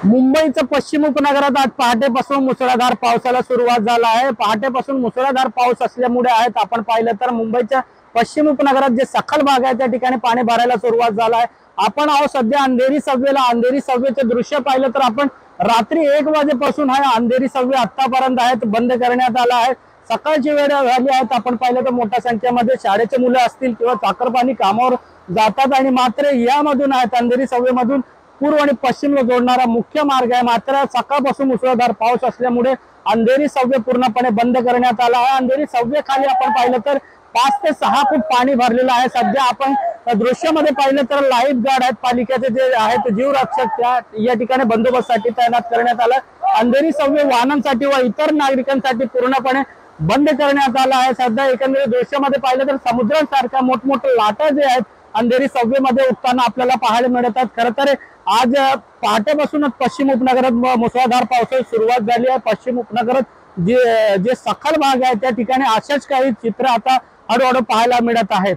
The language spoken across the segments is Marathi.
मुंबईच्या पश्चिम उपनगरात आज पहाटेपासून मुसळधार पावसाला सुरुवात झाला आहे। पहाटेपासून मुसळधार पाऊस असल्यामुळे आहेत आपण पाहिलं तर मुंबईच्या पश्चिम उपनगरात जे सखल भाग आहे त्या ठिकाणी पाणी भरायला सुरुवात झाला आहे। आपण आहोत सध्या अंधेरी सव्वेला। अंधेरी सव्वेचे दृश्य पाहिलं तर आपण रात्री 1 वाजेपासून हा अंधेरी सव्वे आतापर्यंत आहेत बंद करण्यात आला आहे। सकाळची वेळ झाली आहे, आपण पाहिलं तर मोठ्या संख्येमध्ये शाळेचे मुलं असतील किंवा चाकरमानी कामावर जातात आणि मात्र यामधून आहेत अंधेरी सव्वेमधून पूर्व आणि पश्चिमला जोडणारा मुख्य मार्ग आहे। मात्र सकाळपासून मुसळधार पाऊस असल्यामुळे अंधेरी सव्वे पूर्णपणे बंद करण्यात आला आहे। अंधेरी सव्वे खाली आपण पाहिलं तर 5 ते 6 फूट पाणी भरलेलं आहे। सध्या आपण दृश्यामध्ये पाहिलं तर लाईफ गार्ड आहेत पालिकेचे जे आहेत जीवरक्षक त्या या ठिकाणी बंदोबस्तासाठी तैनात करण्यात आला। अंधेरी सव्वे वाहनांसाठी व इतर नागरिकांसाठी पूर्णपणे बंद करण्यात आला आहे। सध्या एकंदरीत दृश्यामध्ये पाहिलं तर समुद्रासारख्या मोठमोठ्या लाटा जे आहेत अंधेरी सव्वेमध्ये उठताना आपल्याला पाहायला मिळतात। खरं तर आज पहाटेपासूनच पश्चिम उपनगरात मुसळधार पावसाची सुरुवात झाली आहे। पश्चिम उपनगरात जे सखल भाग आहे त्या ठिकाणी अशाच काही चित्र आता हळूहळू पाहायला मिळत आहेत।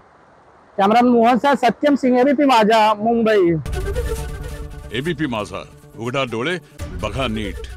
कॅमेरामन मोहन सह सत्यम सिंह, एबीपी माझा, मुंबई। एबीपी माझा, उघडा डोळे बघा नीट।